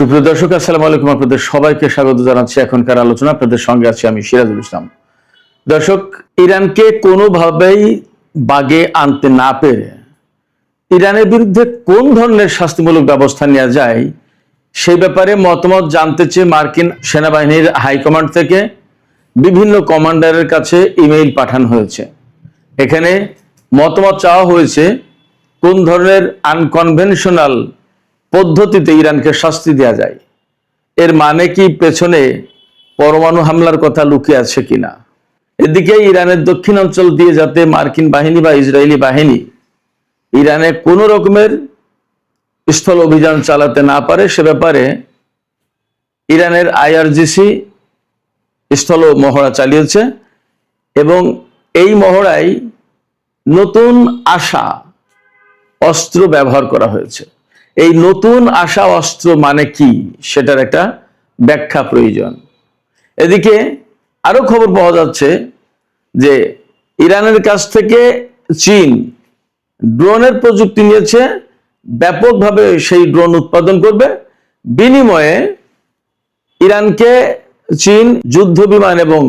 সুপ্রিয় দর্শক, আসসালামু আলাইকুম। আপনাদের সবাইকে স্বাগত জানাচ্ছি এখনকার আলোচনা। আপনাদের সঙ্গে আছি আমি সিরাজুল ইসলাম। দর্শক, ইরানকে কোনোভাবেই বাগে আনতে না পেরে ইরানের বিরুদ্ধে কোন ধরনের শাস্তিমূলক ব্যবস্থা নেওয়া যায় সেই ব্যাপারে মতামত জানতে চেয়ে মার্কিন সেনাবাহিনীর হাইকমান্ড থেকে বিভিন্ন কমান্ডারের কাছে ইমেইল পাঠানো হয়েছে। এখানে মতামত চাওয়া হয়েছে কোন ধরনের আনকনভেনশনাল পদ্ধতিতে ইরানকে শাস্তি দেওয়া যায়। এর মানে কি পেছনে পরমাণু হামলার কথা লুকিয়ে আছে কিনা। এদিকে ইরানের দক্ষিণ অঞ্চল দিয়ে যাতে মার্কিন বাহিনী বা ইসরায়েলি বাহিনী ইরানে কোনো রকমের স্থল অভিযান চালাতে না পারে সে ব্যাপারে ইরানের আইআরজিসি স্থল মহড়া চালিয়েছে এবং এই মহড়ায় নতুন আসা অস্ত্র ব্যবহার করা হয়েছে। এই নতুন আসা অস্ত্র মানে কি সেটার একটা ব্যাখ্যা প্রয়োজন। এদিকে আরো খবর পাওয়া যাচ্ছে যে ইরানের কাছ থেকে চীন ড্রোনের প্রযুক্তি নিয়েছে, ব্যাপকভাবে সেই ড্রোন উৎপাদন করবে। বিনিময়ে ইরানকে চীন যুদ্ধ বিমান এবং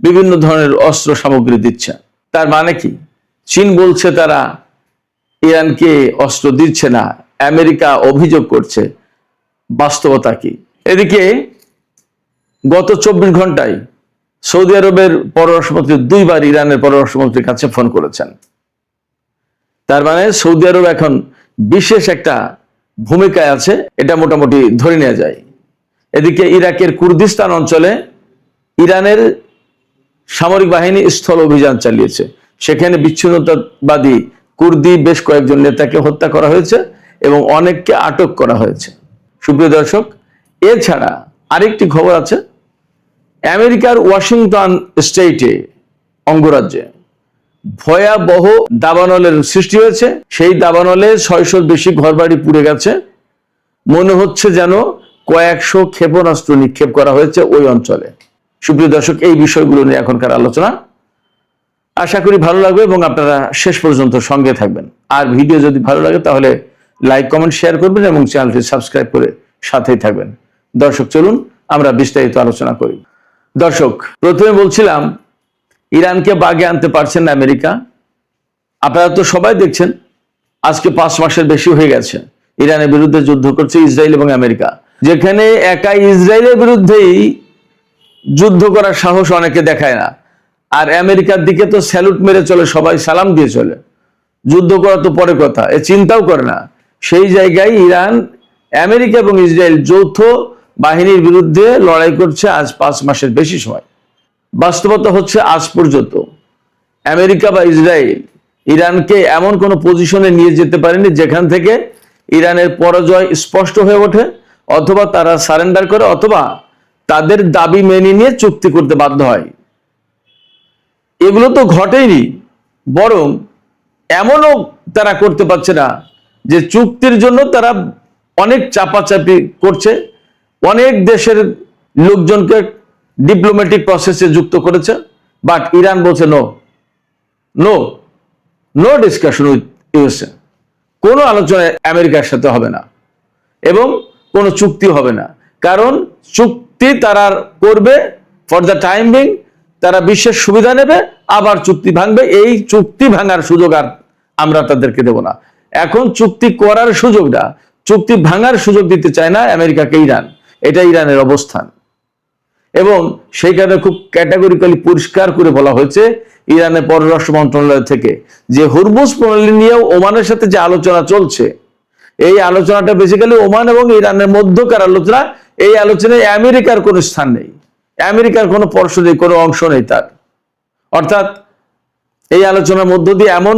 বিভিন্ন ধরনের অস্ত্র সামগ্রী দিচ্ছে। তার মানে কি? চীন বলছে তারা ইরানকে অস্ত্র দিচ্ছে না, আমেরিকা অভিযোগ করছে। বাস্তবতা কি? এদিকে গত 24 ঘন্টায় সৌদি আরবের পররাষ্ট্রমন্ত্রী দুইবার ইরানের পররাষ্ট্রমন্ত্রীর কাছে ফোন করেছেন। তার মানে সৌদি আরব এখন বিশেষ একটা ভূমিকায় আছে, এটা মোটামুটি ধরে নেওয়া যায়। এদিকে ইরাকের কুর্দিস্তান অঞ্চলে ইরানের সামরিক বাহিনী স্থল অভিযান চালিয়েছে। সেখানে বিচ্ছিন্নতাবাদী কুর্দি বেশ কয়েকজন নেতাকে হত্যা করা হয়েছে এবং অনেককে আটক করা হয়েছে। সুপ্রিয় দর্শক, এছাড়া আরেকটি খবর আছে। আমেরিকার ওয়াশিংটন স্টেটে অঙ্গরাজ্যে ভয়াবহ দাবানলের সৃষ্টি হয়েছে। সেই দাবানলে 600-র বেশি ঘরবাড়ি পুড়ে গেছে। মনে হচ্ছে যেন কয়েকশো ক্ষেপণাস্ত্র নিক্ষেপ করা হয়েছে ওই অঞ্চলে। সুপ্রিয় দর্শক, এই বিষয়গুলো নিয়ে এখনকার আলোচনা। আশা করি ভালো লাগবে এবং আপনারা শেষ পর্যন্ত সঙ্গে থাকবেন। আর ভিডিও যদি ভালো লাগে তাহলে লাইক, কমেন্ট, শেয়ার করবেন এবং চ্যানেলটি সাবস্ক্রাইব করে সাথেই থাকবেন। দর্শক, চলুন আমরা বিস্তারিত আলোচনা করি। দর্শক, প্রথমে বলছিলাম ইরানকে বাগে আনতে পারছেন না আমেরিকা। আপনারা তো সবাই দেখছেন আজকে 5 মাসের বেশি হয়ে গেছে ইরানের বিরুদ্ধে যুদ্ধ করছে ইসরায়েল এবং আমেরিকা। যেখানে একা ইসরায়েলের বিরুদ্ধেই যুদ্ধ করার সাহস অনেকে দেখায় না, আর আমেরিকার দিকে তো স্যালুট মেরে চলে, সবাই সালাম দিয়ে চলে। যুদ্ধ করা তো পরে কথা, এ চিন্তাও করে না। সেই জায়গায় ইরান, আমেরিকা এবং ইসরায়েল যৌথ বাহিনীর বিরুদ্ধে লড়াই করছে আজ 5 মাসের বেশি সময়। বাস্তবতা হচ্ছে আজ পর্যন্ত আমেরিকা বা ইসরায়েল ইরানকে এমন কোনো পজিশনে নিয়ে যেতে পারেনি যেখান থেকে ইরানের পরাজয় স্পষ্ট হয়ে ওঠে, অথবা তারা সারেন্ডার করে, অথবা তাদের দাবি মেনে নিয়ে চুক্তি করতে বাধ্য হয়। এগুলো তো ঘটেনি, বরং এমনও তারা করতে পারছে না যে চুক্তির জন্য তারা অনেক চাপাচাপি করছে, অনেক দেশের লোকজনকে ডিপ্লোম্যাটিক প্রসেসে যুক্ত করেছে। বাট ইরান বলছে no no no discussion with USA. কোনো আলোচনা আমেরিকার সাথে হবে না এবং কোনো চুক্তি হবে না। কারণ চুক্তি তারা করবে ফর দ্য টাইম বিং, তারা বিশ্বের সুবিধা নেবে, আবার চুক্তি ভাঙবে। এই চুক্তি ভাঙার সুযোগ আর আমরা তাদেরকে দেব না। এখন চুক্তি করার সুযোগটা, চুক্তি ভাঙার সুযোগ দিতে চায় না আমেরিকাকে ইরান। এটা ইরানের অবস্থান এবং সেই কারণে খুব ক্যাটাগরিক্যালি পরিষ্কার করে বলা হয়েছে ইরানের পররাষ্ট্র মন্ত্রণালয় থেকে যে হরমুজ প্রণালী নিয়েও ওমানের সাথে যে আলোচনা চলছে, এই আলোচনাটা বেসিক্যালি ওমান এবং ইরানের মধ্যকার আলোচনা। এই আলোচনায় আমেরিকার কোনো স্থান নেই, আমেরিকার কোনো পর্ষদে কোনো অংশ নেই তার। অর্থাৎ এই আলোচনার মধ্য দিয়ে এমন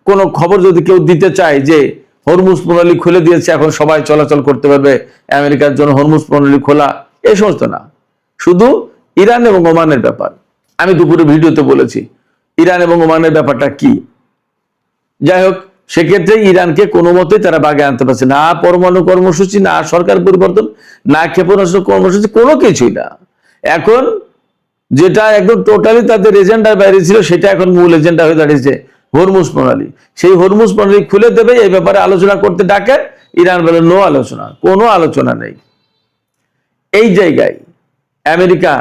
কোনো খবর যদি কেউ দিতে চায় যে হরমুজ প্রণালী খুলে দিয়েছে, এখন সবাই চলাচল করতে পারবে, আমেরিকার জন্য হরমুজ প্রণালী খোলা, এই সমস্ত না, শুধু ইরান এবং ওমানের ব্যাপার। আমি দুপুরে ভিডিওতে বলেছি ইরান এবং ওমানের ব্যাপারটা কি। যাই হোক, সেক্ষেত্রে ইরানকে কোনো মতেই তারা বাগে আনতে পারছে না। পরমাণু কর্মসূচি, না সরকার পরিবর্তন, না ক্ষেপণাস্ত্র কর্মসূচি, কোনো কিছুই না। এখন যেটা একদম টোটালি তাদের এজেন্ডার বাইরে ছিল সেটা এখন মূল এজেন্ডা হয়ে দাঁড়িয়েছে হরমুজ প্রণালী। সেই হরমুজ প্রণালী খুলে দেবে, এই ব্যাপারে আলোচনা করতে ডাকে। ইরান বলে নো আলোচনা, কোনো আলোচনা নেই। এই জায়গায় আমেরিকা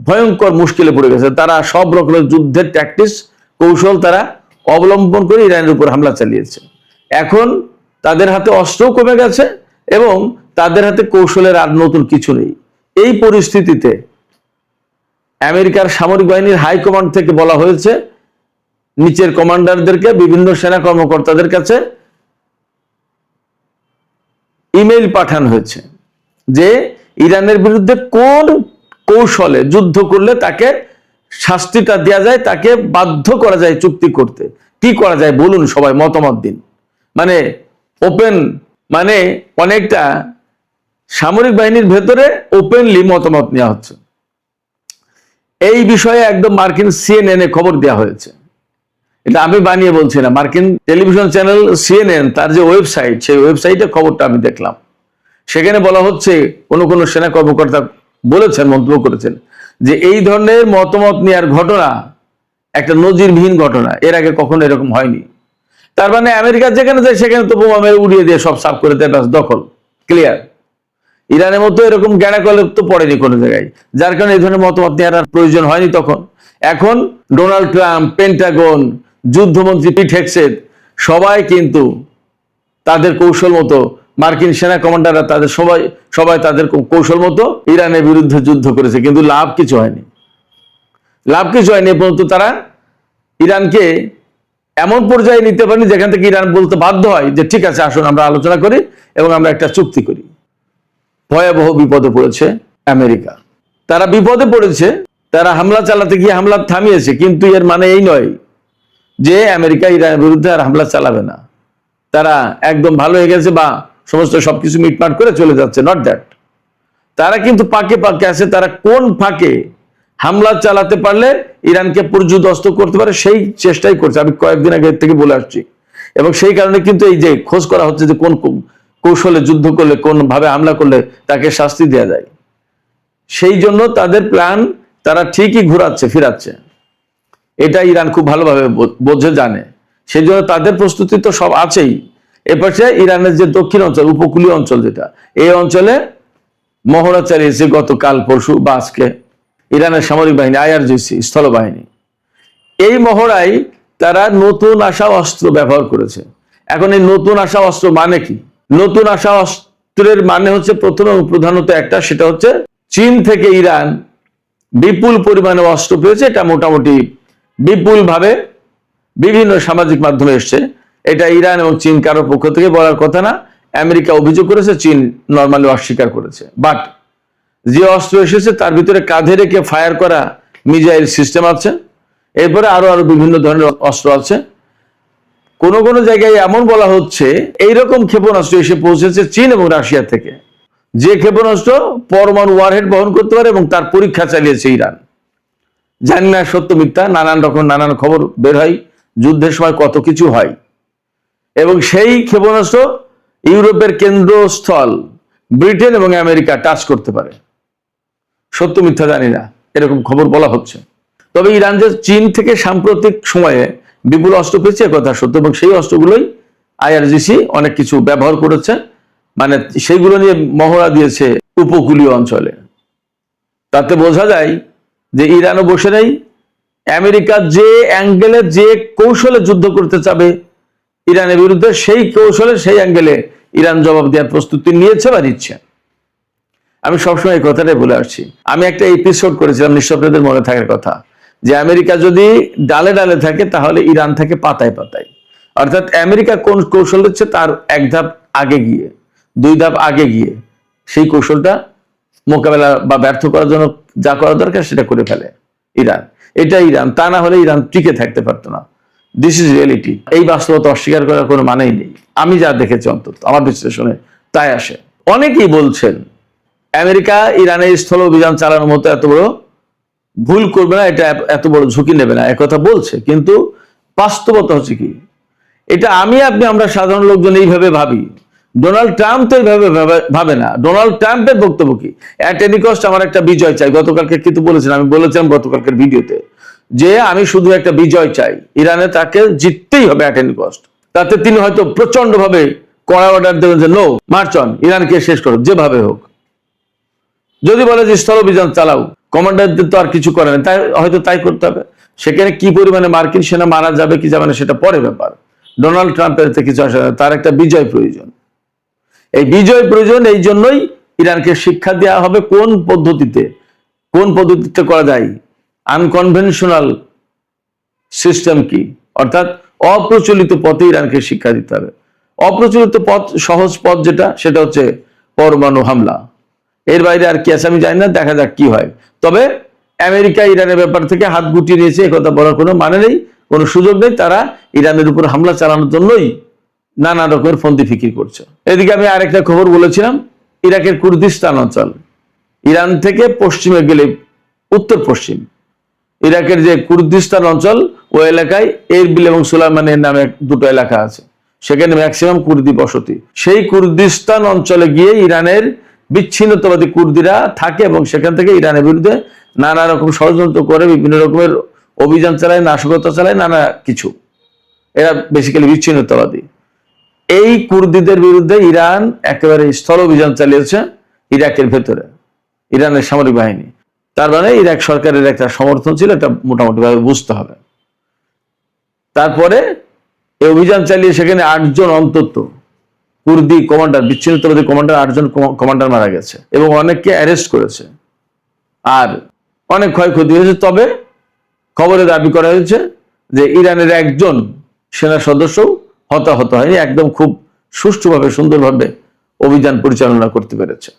ভয়ঙ্কর মুশকিলে পড়ে গেছে। তারা সব রকমের যুদ্ধের ট্যাকটিক্স কৌশল তারা অবলম্বন করে ইরানের উপর হামলা চালিয়েছে। এখন তাদের হাতে অস্ত্রও কমে গেছে এবং তাদের হাতে কৌশলের আর নতুন কিছু নেই। এই পরিস্থিতিতে আমেরিকার সামরিক বাহিনীর হাই কমান্ড থেকে বলা হয়েছে নিচের কমান্ডারদেরকে, বিভিন্ন সেনা কর্মকর্তাদের কাছে ইমেইল পাঠানো হয়েছে যে ইরানের বিরুদ্ধে কোন কৌশলে যুদ্ধ করলে তাকে শাস্তিটা দেওয়া যায়, তাকে বাধ্য করা যায় চুক্তি করতে। কি করা যায় বলুন, সবাই মতামত দিন। মানে ওপেন, মানে অনেকটা সামরিক বাহিনীর ভেতরে ওপেনলি মতামত নেওয়া হচ্ছে। এই বিষয়ে একদম মার্কিন সিএনএন এ খবর দেওয়া হয়েছে। এটা আমি বানিয়ে বলছি না, মার্কিন টেলিভিশন চ্যানেল সিএনএন তার যে ওয়েবসাইট, সেই ওয়েবসাইটে খবরটা আমি দেখলাম। সেখানে বলা হচ্ছে কোন সেনা কর্মকর্তা বলেছেন, মন্তব্য করেছেন যে এই ধরনের মতামত নেওয়ার ঘটনা একটা নজিরবিহীন ঘটনা, এর আগে কখনো এরকম হয়নি। তার মানে আমেরিকা যেখানে যায় সেখানে তো বোমা মেরে উড়িয়ে দিয়ে সব সাফ করে দেয়, দখল ক্লিয়ার। ইরানের মতো এরকম গ্যাড়া কলে তো পড়েনি কোনো জায়গায়, যার কারণে এই ধরনের মতামত নেওয়ার আর প্রয়োজন হয়নি তখন। এখন ডোনাল্ড ট্রাম্প, পেন্টাগন, যুদ্ধমন্ত্রী পিট হেগসেথ সবাই কিন্তু তাদের কৌশল মতো, মার্কিন সেনা কমান্ডাররা তাদের সবাই তাদের কৌশল মতো ইরানের বিরুদ্ধে যুদ্ধ করেছে, কিন্তু লাভ কিছু হয়নি। পর্যন্ত তারা ইরানকে এমন পর্যায়ে নিতে পারেনি যেখান থেকে ইরান বলতে বাধ্য হয় যে ঠিক আছে, আসুন আমরা আলোচনা করি এবং আমরা একটা চুক্তি করি। ভয়াবহ বিপদে পড়েছে আমেরিকা। তারা বিপদে পড়েছে, তারা হামলা চালাতে গিয়ে হামলা থামিয়েছে, কিন্তু এর মানে এই নয় যে আমেরিকা ইরানের বিরুদ্ধে আর হামলা চালাবে না। তারা একদম ভালো হয়ে গেছে বা সমস্ত সবকিছু মিটমাট করে চলে যাচ্ছে, নট দ্যাট। তারা কিন্তু পাকে পাকে আছে। তারা কোন ফাঁকে হামলা চালাতে পারলে ইরানকে পর্যুদস্ত করতে পারে সেই চেষ্টাই করছে। আমি কয়েকদিন আগে থেকে বলে আসছি, এবং সেই কারণে কিন্তু এই যে খোঁজ করা হচ্ছে যে কোন কৌশলে যুদ্ধ করলে, কোন ভাবে হামলা করলে তাকে শাস্তি দেওয়া যায়। সেই জন্য তাদের প্ল্যান তারা ঠিকই ঘোরাচ্ছে ফিরাচ্ছে, এটা ইরান খুব ভালোভাবে বোঝে, জানে। সেই জন্য তাদের প্রস্তুতি তো সব আছেই। এপাশে ইরানের যে দক্ষিণ অঞ্চল, উপকূলীয় অঞ্চল যেটা, এই অঞ্চলে মহড়া চালিয়েছে গতকাল পরশু বা আজকে ইরানের সামরিক বাহিনী, আইআরজিসি স্থলবাহিনী। এই মহড়ায় তারা নতুন আসা অস্ত্র ব্যবহার করেছে। এখন এই নতুন আসা অস্ত্র মানে কি? নতুন আসা অস্ত্রের মানে হচ্ছে প্রথমে প্রধানত একটা, সেটা হচ্ছে চীন থেকে ইরান বিপুল পরিমাণে অস্ত্র পেয়েছে। এটা মোটামুটি বিপুল ভাবে বিভিন্ন সামাজিক মাধ্যমে এসছে। এটা ইরান এবং চীন কারোর পক্ষ থেকে বলার কথা না। আমেরিকা অভিযোগ করেছে, চীন নর্মালি অস্বীকার করেছে। বাট যে অস্ত্র এসেছে তার ভিতরে কাঁধে রেখে ফায়ার করা মিসাইল সিস্টেম আছে, এরপরে আরো বিভিন্ন ধরনের অস্ত্র আছে। কোন কোন জায়গায় এমন বলা হচ্ছে এইরকম ক্ষেপণাস্ত্র এসে পৌঁছেছে চীন এবং রাশিয়া থেকে, যে ক্ষেপণাস্ত্র পরমাণু ওয়ারহেড বহন করতে পারে, এবং তার পরীক্ষা চালিয়েছে ইরান। জানি না সত্য মিথ্যা, নানান খবর বের হয়, যুদ্ধের সময় কত কিছু হয়। এবং সেই ক্ষেপণাস্ত্র ইউরোপের কেন্দ্রস্থল ব্রিটেন এবং আমেরিকা টাচ করতে পারে। সত্য মিথ্যা জানি না, এরকম খবর বলা হচ্ছে। তবে ইরান যে চীন থেকে সাম্প্রতিক সময়ে বিপুল অস্ত্র পেয়েছে কথা সত্য, এবং সেই অস্ত্রগুলোই আইআরজিসি অনেক কিছু ব্যবহার করেছে, মানে সেইগুলো নিয়ে মহড়া দিয়েছে উপকূলীয় অঞ্চলে। তাতে বোঝা যায় যে ইরানও বসে নেই। আমেরিকা যে অ্যাঙ্গেলে, যে কৌশলে যুদ্ধ করতে চাবে ইরানের বিরুদ্ধে, সেই কৌশলে, সেই অ্যাঙ্গেলে ইরান জবাব দেওয়ার প্রস্তুতি নিয়েছে বা নিচ্ছে। আমি সবসময় এই কথাটাই বলে আসছি। আমি একটা এপিসোড করেছিলাম, নিঃস্বপ্নদের মনে থাকার কথা, যে আমেরিকা যদি ডালে ডালে থাকে তাহলে ইরান থাকে পাতায় পাতায়। অর্থাৎ আমেরিকা কোন কৌশল দিচ্ছে তার এক ধাপ আগে গিয়ে, দুই ধাপ আগে গিয়ে সেই কৌশলটা মোকাবেলা বা ব্যর্থ করার জন্য যা করা দরকার সেটা করে ফেলে ইরান। এটা ইরান, তা না হলে ইরান টিকে থাকতে পারতো না। This is reality. এই বাস্তবতা অস্বীকার করার কোনো মানেই নেই। আমি যা দেখেছি, অন্তত আমার বিশ্লেষণে তাই আসে। অনেকেই বলছেন আমেরিকা ইরানের স্থল অভিযান চালানোর মতো এত বড় ভুল করবে না, এটা এত বড় ঝুঁকি নেবে না, একথা বলছে। কিন্তু বাস্তবতা হচ্ছে কি, এটা আমরা সাধারণ লোকজন এইভাবে ভাবি। ডোনাল্ড ট্রাম্প তো এইভাবে ভাবে না। ডোনাল্ড ট্রাম্পের বক্তব্য কি, অ্যাট এনি কস্ট আমার একটা বিজয় চাই। গতকালকে কিন্তু বলেছেন, আমি বলেছিলাম গতকালকের ভিডিওতে, যে আমি শুধু একটা বিজয় চাই, ইরানে তাকে জিততেই হবে অ্যাট এনি কস্ট। তাতে তিনি হয়তো প্রচন্ড ভাবে কড়া অর্ডার দেবেন যে নো, মার্চ অন, ইরানকে শেষ করো যেভাবে হোক। যদি বলে যে স্থল অভিযান চালাও, কমান্ডারদের তো আর কিছু করে না, তাই হয়তো তাই করতে হবে। সেখানে কি পরিমাণে মার্কিন সেনা মারা যাবে কি যাবে না সেটা পরে ব্যাপার। ডোনাল্ড ট্রাম্পের কিছু আসে না, তার একটা বিজয় প্রয়োজন। এই বিজয় প্রয়োজন, এই জন্যই ইরানকে শিক্ষা দেওয়া হবে কোন পদ্ধতিতে করা যায়, আনকনভেনশনাল সিস্টেম কি, অর্থাৎ অপ্রচলিত পথে ইরানকে শিক্ষা দিতে হবে। অপ্রচলিত পথ, সহজ পথ যেটা, সেটা হচ্ছে পরমাণু হামলা। এর বাইরে আর কি আছে আমি জানি না, দেখা যাক কি হয়। তবে আমেরিকা ইরানের ব্যাপার থেকে হাত গুটিয়ে নিয়েছে, একথা বলার কোনো মানে নেই, কোনো সুযোগ নেই। তারা ইরানের উপর হামলা চালানোর জন্যই নানা রকমের ফন্দি ফিকির করছে। এদিকে আমি আরেকটা খবর বলেছিলাম, ইরাকের কুর্দিস্তান অঞ্চল, ইরান থেকে পশ্চিমে গেলে উত্তর পশ্চিম ইরাকের যে কুর্দিস্তান অঞ্চল, ওই এলাকায় এরবিল এবং সুলাইমানের নামে দুটো এলাকা আছে, সেখানে ম্যাক্সিমাম কুর্দি বসতি। সেই কুর্দিস্তান অঞ্চলে গিয়ে ইরানের বিচ্ছিন্নতাবাদী কুর্দিরা থাকে এবং সেখান থেকে ইরানের বিরুদ্ধে নানা রকম ষড়যন্ত্র করে, বিভিন্ন রকমের অভিযান চালায়, নাশকতা চালায়, নানা কিছু। এরা বেসিক্যালি বিচ্ছিন্নতাবাদী। এই কুর্দিদের বিরুদ্ধে ইরান একেবারে স্থল অভিযান চালিয়েছে ইরাকের ভেতরে, ইরানের সামরিক বাহিনী। তার মানে ইরাক সরকারের একটা সমর্থন ছিল, এটা মোটামুটি ভাবে বুঝতে হবে। তারপরে এই অভিযান চালিয়ে সেখানে 8 জন অন্তত কুর্দি কমান্ডার, বিচ্ছিন্নতাবাদী কমান্ডার, 8 জন কমান্ডার মারা গেছে এবং অনেককে অ্যারেস্ট করেছে, আর অনেক ক্ষয়ক্ষতি হয়েছে। তবে খবরে দাবি করা হয়েছে যে ইরানের একজন সেনা সদস্য হতাহত হয়নি, একদম খুব সুষ্ঠুভাবে, সুন্দরভাবে অভিযান পরিচালনা করতে পেরেছে।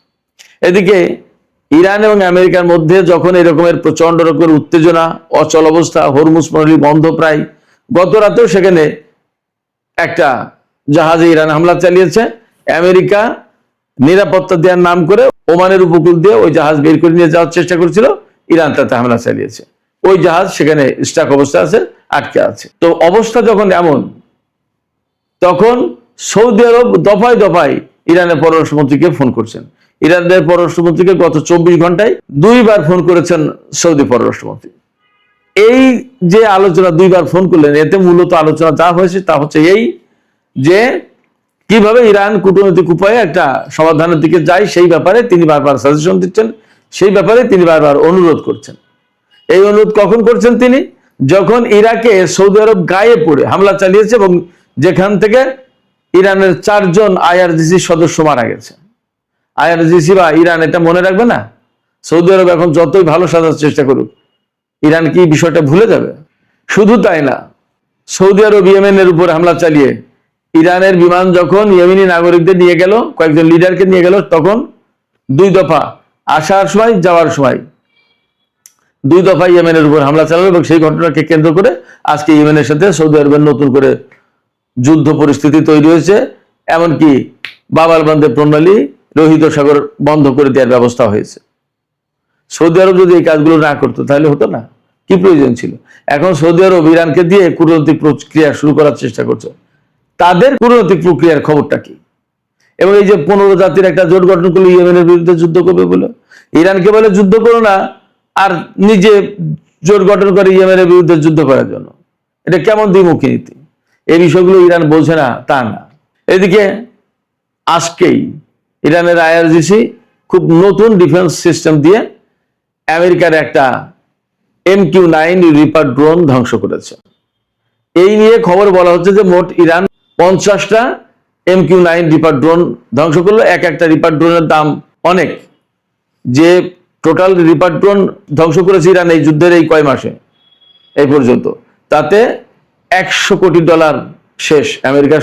এদিকে ইরান এবং আমেরিকার মধ্যে যখন এরকমের প্রচন্ড রকমের উত্তেজনা, অচল অবস্থা, হরমুজ প্রণালী বন্ধ প্রায়, গত রাতেও সেখানে একটা জাহাজে ইরান হামলা চালিয়েছে। আমেরিকা নিরাপত্তা দেওয়ার নাম করে ওমানের উপকূল দিয়ে ওই জাহাজ বের করে নিয়ে যাওয়ার চেষ্টা করেছিল, ইরান তাতে হামলা চালিয়েছে। ওই জাহাজ সেখানে স্টাক অবস্থা আছে, আটকে আছে। তো অবস্থা যখন এমন, তখন সৌদি আরব দফায় দফায় ইরানের পররাষ্ট্রমন্ত্রীকে ফোন করছেন। ইরানের পররাষ্ট্রমন্ত্রীকে গত 24 ঘন্টায় 2 বার ফোন করেছেন সৌদি পররাষ্ট্রমন্ত্রী। এই যে আলোচনা 2 বার ফোন করলেন, এতে মূলত আলোচনা যা হয়েছে তা হচ্ছে এই যে কিভাবে ইরান কূটনৈতিক উপায়ে একটা সমাধানের দিকে যায়, সেই ব্যাপারে তিনি বারবার সাজেশন দিচ্ছেন, সেই ব্যাপারে তিনি বারবার অনুরোধ করছেন। এই অনুরোধ কখন করছেন তিনি? যখন ইরাকে সৌদি আরব গায়ে পড়ে হামলা চালিয়েছে এবং যেখান থেকে ইরানের 4 জন IRGC সদস্য মারা গেছে। IRGC বা ইরান এটা মনে রাখবে না? সৌদি আরব এখন যতই ভালো সাজার চেষ্টা করুক, ইরান কি বিষয়টা ভুলে যাবে? শুধু তাই না, সৌদি আরব ইয়েমেনের উপর হামলা চালিয়ে ইরানের বিমান যখন ইয়েমেনি নাগরিকদের নিয়ে গেল, কয়েকজন লিডারকে নিয়ে গেল, তখন 2 দফা আসার সময়, যাওয়ার সময় 2 দফা ইয়েমেনের উপর হামলা চালালো এবং সেই ঘটনাকে কেন্দ্র করে আজকে ইয়েমেনের সাথে সৌদি আরবের নতুন করে যুদ্ধ পরিস্থিতি তৈরি হয়েছে। এমনকি বাবার বান্দে প্রণালী, লোহিত সাগর বন্ধ করে দেওয়ার ব্যবস্থা হয়েছে। সৌদি আরব যদি এই কাজগুলো না করতো তাহলে হতো না, কি প্রয়োজন ছিল? এখন সৌদি আরব ইরানকে দিয়ে কূটনৈতিক প্রক্রিয়া শুরু করার চেষ্টা করছে। তাদের কূটনৈতিক প্রক্রিয়ার খবরটা কি? এবং এই যে 15 জাতির একটা জোট গঠন করলো ইয়েমেনের বিরুদ্ধে যুদ্ধ করবে বলে, ইরানকে বলে যুদ্ধ করো না, আর নিজে জোট গঠন করে ইয়েমেনের বিরুদ্ধে যুদ্ধ করার জন্য। এটা কেমন দ্বিমুখী নীতি? এই বিষয়গুলো ইরান বোঝে না তা না। এদিকে আজকেই ইরানের IRGC খুব নতুন ডিফেন্স সিস্টেম দিয়ে আমেরিকার একটা MQ-9 রিপার ড্রোন ধ্বংস করেছে। এই নিয়ে খবর বলা হচ্ছে যে মোট ইরান 50টা MQ-9 রিপার ড্রোন ধ্বংস করলো। একটা রিপার ড্রোনের দাম অনেক। যে টোটাল রিপার ড্রোন ধ্বংস করেছে ইরান এই যুদ্ধের এই কয় মাসে এই পর্যন্ত, তাতে $100 কোটি শেষ আমেরিকা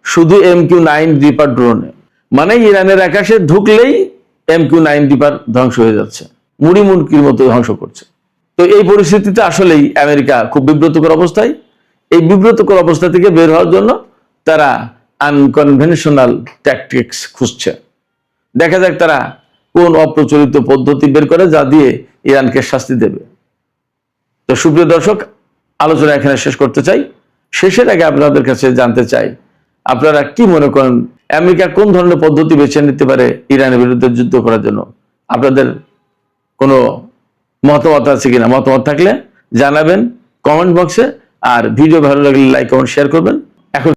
শুধু MQ-9 রিপার ড্রোনে। মানে ইরানের আকাশে ঢুকলেই MQ-9 রিপার ধ্বংস হয়ে যাচ্ছে, মুড়ি মুড়কির মতো ধ্বংস করছে। তো এই পরিস্থিতিতে আসলেই আমেরিকা খুব বিব্রতকর অবস্থায়। এই বিব্রতকর অবস্থা থেকে বের হওয়ার জন্য তারা আনকনভেনশনাল ট্যাকটিক্স খুঁজছে। দেখা যাক তারা কোন অপ্রচলিত পদ্ধতি বের করে যা দিয়ে ইরানকে শাস্তি দেবে। তো সুপ্রিয় দর্শক, আলোচনা এখানে শেষ করতে চাই। শেষের আগে আপনাদের কাছে জানতে চাই, আপনারা কি মনে করেন আমেরিকা কোন ধরনের পদ্ধতি বেছে নিতে পারে ইরানের বিরুদ্ধে যুদ্ধ করার জন্য? আপনাদের কোনো মতামত আছে কিনা? মতামত থাকলে জানাবেন কমেন্ট বক্সে, আর ভিডিও ভালো লাগলে লাইক কমেন্ট শেয়ার করবেন।